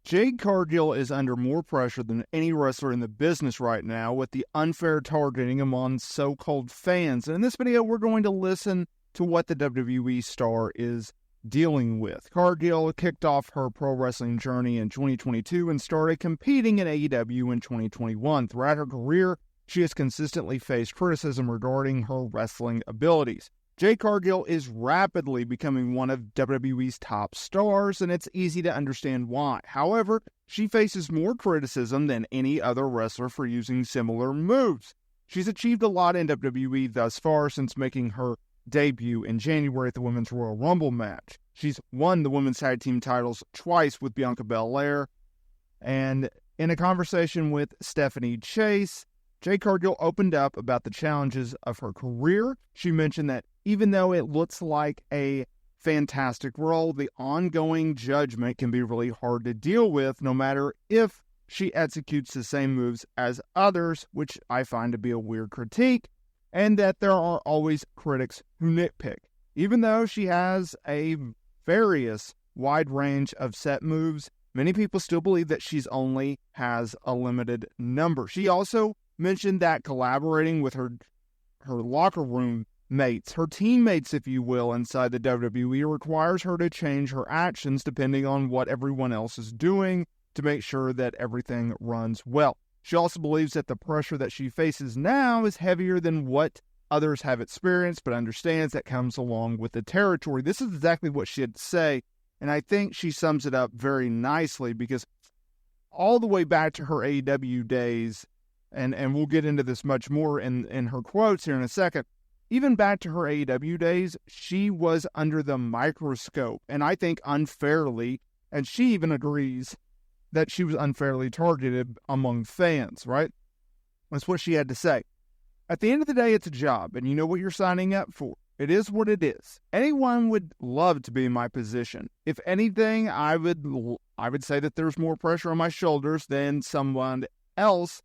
Jade Cargill is under more pressure than any wrestler in the business right now with the unfair targeting among so-called fans. And in this video, we're going to listen to what the WWE star is dealing with. Cargill kicked off her pro wrestling journey in 2022 and started competing in AEW in 2021. Throughout her career, she has consistently faced criticism regarding her wrestling abilities. Jade Cargill is rapidly becoming one of WWE's top stars, and it's easy to understand why. However, she faces more criticism than any other wrestler for using similar moves. She's achieved a lot in WWE thus far since making her debut in January at the Women's Royal Rumble match. She's won the Women's Tag Team titles twice with Bianca Belair, and in a conversation with Stephanie Chase, Jade Cargill opened up about the challenges of her career. She mentioned that even though it looks like a fantastic role, the ongoing judgment can be really hard to deal with, no matter if she executes the same moves as others, which I find to be a weird critique, and that there are always critics who nitpick. Even though she has a various wide range of set moves, many people still believe that she's only has a limited number. She also mentioned that collaborating with her locker room mates, her teammates, if you will, inside the WWE requires her to change her actions depending on what everyone else is doing to make sure that everything runs well. She also believes that the pressure that she faces now is heavier than what others have experienced, but understands that comes along with the territory. This is exactly what she had to say, and I think she sums it up very nicely because all the way back to her AEW days, and we'll get into this much more in her quotes here in a second, even back to her AEW days, she was under the microscope, and I think unfairly, and she even agrees that she was unfairly targeted among fans, right? That's what she had to say. At the end of the day, it's a job, and you know what you're signing up for. It is what it is. Anyone would love to be in my position. If anything, I would say that there's more pressure on my shoulders than someone else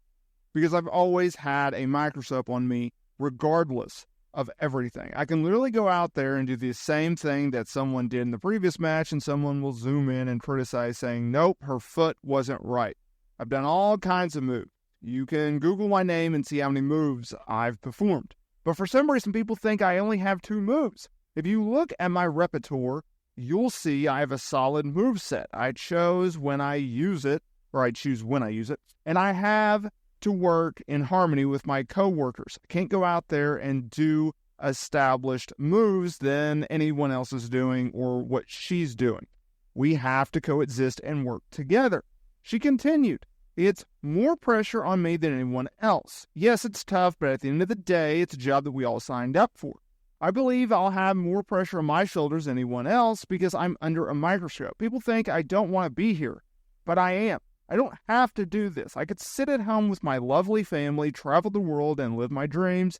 because I've always had a microscope on me regardless of everything. I can literally go out there and do the same thing that someone did in the previous match, and someone will zoom in and criticize saying, nope, her foot wasn't right. I've done all kinds of moves. You can Google my name and see how many moves I've performed. But for some reason, people think I only have 2 moves. If you look at my repertoire, you'll see I have a solid move set. I choose when I use it, and I have to work in harmony with my co-workers. I can't go out there and do established moves than anyone else is doing or what she's doing. We have to coexist and work together. She continued, it's more pressure on me than anyone else. Yes, it's tough, but at the end of the day, it's a job that we all signed up for. I believe I'll have more pressure on my shoulders than anyone else because I'm under a microscope. People think I don't want to be here, but I am. I don't have to do this. I could sit at home with my lovely family, travel the world, and live my dreams,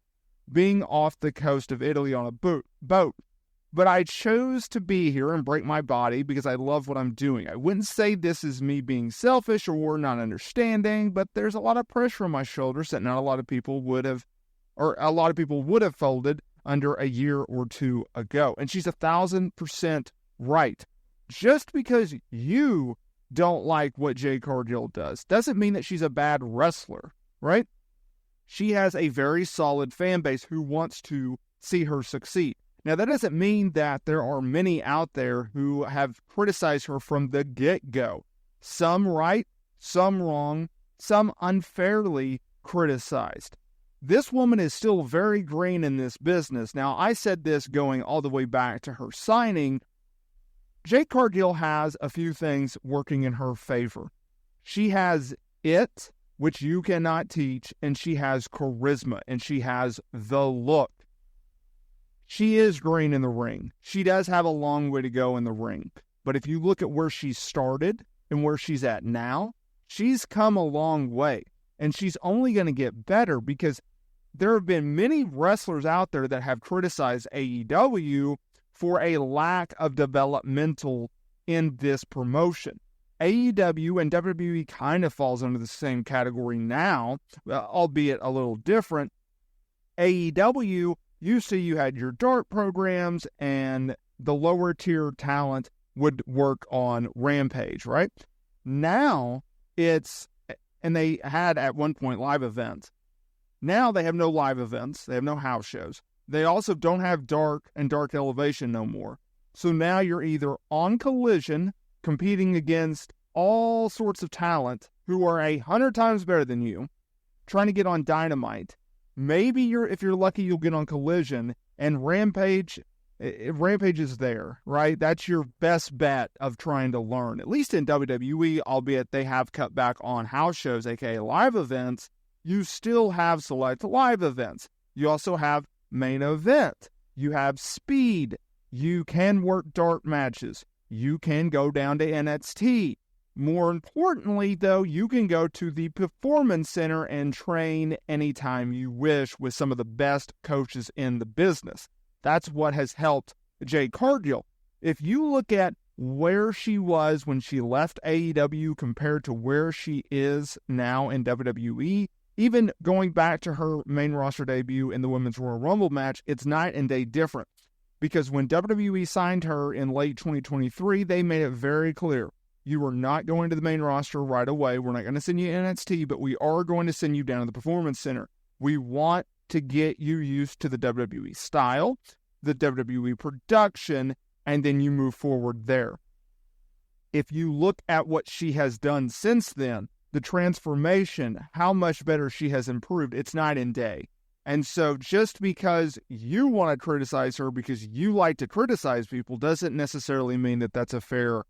being off the coast of Italy on a boat. But I chose to be here and break my body because I love what I'm doing. I wouldn't say this is me being selfish or not understanding, but there's a lot of pressure on my shoulders that not a lot of people would have folded under a year or 2 ago. And she's 1,000% right. Just because you don't like what Jade Cargill does doesn't mean that she's a bad wrestler, right? She has a very solid fan base who wants to see her succeed. Now, that doesn't mean that there are many out there who have criticized her from the get-go. Some right, some wrong, some unfairly criticized. This woman is still very green in this business. Now, I said this going all the way back to her signing. Jade Cargill has a few things working in her favor. She has it, which you cannot teach, and she has charisma, and she has the look. She is green in the ring. She does have a long way to go in the ring. But if you look at where she started and where she's at now, she's come a long way. And she's only going to get better because there have been many wrestlers out there that have criticized AEW for a lack of developmental in this promotion. AEW and WWE kind of falls under the same category now, albeit a little different. AEW, you had your dark programs and the lower tier talent would work on Rampage, right? Now and they had at one point live events. Now they have no live events. They have no house shows. They also don't have Dark and Dark Elevation no more. So now you're either on Collision, competing against all sorts of talent who are 100 times better than you, trying to get on Dynamite. Maybe if you're lucky, you'll get on Collision, and Rampage is there, right? That's your best bet of trying to learn. At least in WWE, albeit they have cut back on house shows, aka live events, you still have select live events. You also have main event. You have speed. You can work dark matches. You can go down to NXT. More importantly, though, you can go to the Performance Center and train anytime you wish with some of the best coaches in the business. That's what has helped Jade Cargill. If you look at where she was when she left AEW compared to where she is now in WWE, even going back to her main roster debut in the Women's Royal Rumble match, it's night and day different. Because when WWE signed her in late 2023, they made it very clear, you are not going to the main roster right away. We're not going to send you NXT, but we are going to send you down to the Performance Center. We want to get you used to the WWE style, the WWE production, and then you move forward there. If you look at what she has done since then, the transformation, how much better she has improved, it's night and day. And so just because you want to criticize her because you like to criticize people doesn't necessarily mean that that's a fair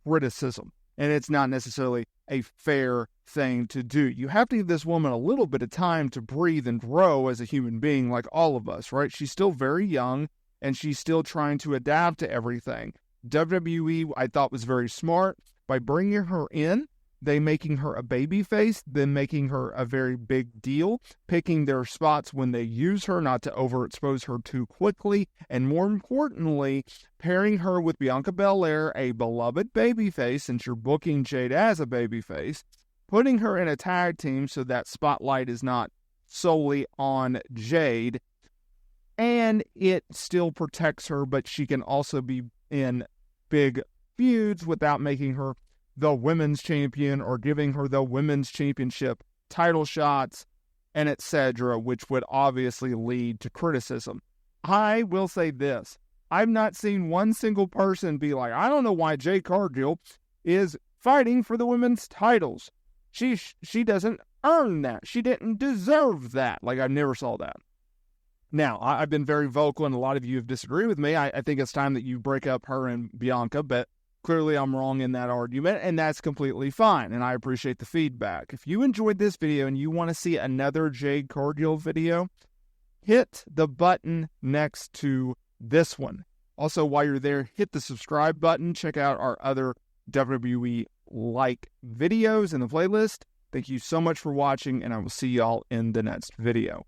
criticism. And it's not necessarily a fair thing to do. You have to give this woman a little bit of time to breathe and grow as a human being like all of us, right? She's still very young and she's still trying to adapt to everything. WWE, I thought, was very smart by bringing her in. They making her a baby face, then making her a very big deal, picking their spots when they use her, not to overexpose her too quickly, and more importantly, pairing her with Bianca Belair, a beloved babyface, since you're booking Jade as a babyface, putting her in a tag team so that spotlight is not solely on Jade, and it still protects her, but she can also be in big feuds without making her the women's champion or giving her the women's championship title shots and etc., which would obviously lead to criticism. I will say this. I've not seen one single person be like, I don't know why Jade Cargill is fighting for the women's titles. She doesn't earn that. She didn't deserve that. Like, I never saw that. Now, I've been very vocal, and a lot of you have disagreed with me. I think it's time that you break up her and Bianca, but clearly I'm wrong in that argument, and that's completely fine, and I appreciate the feedback. If you enjoyed this video and you want to see another Jade Cargill video, hit the button next to this one. Also, while you're there, hit the subscribe button. Check out our other WWE-like videos in the playlist. Thank you so much for watching, and I will see y'all in the next video.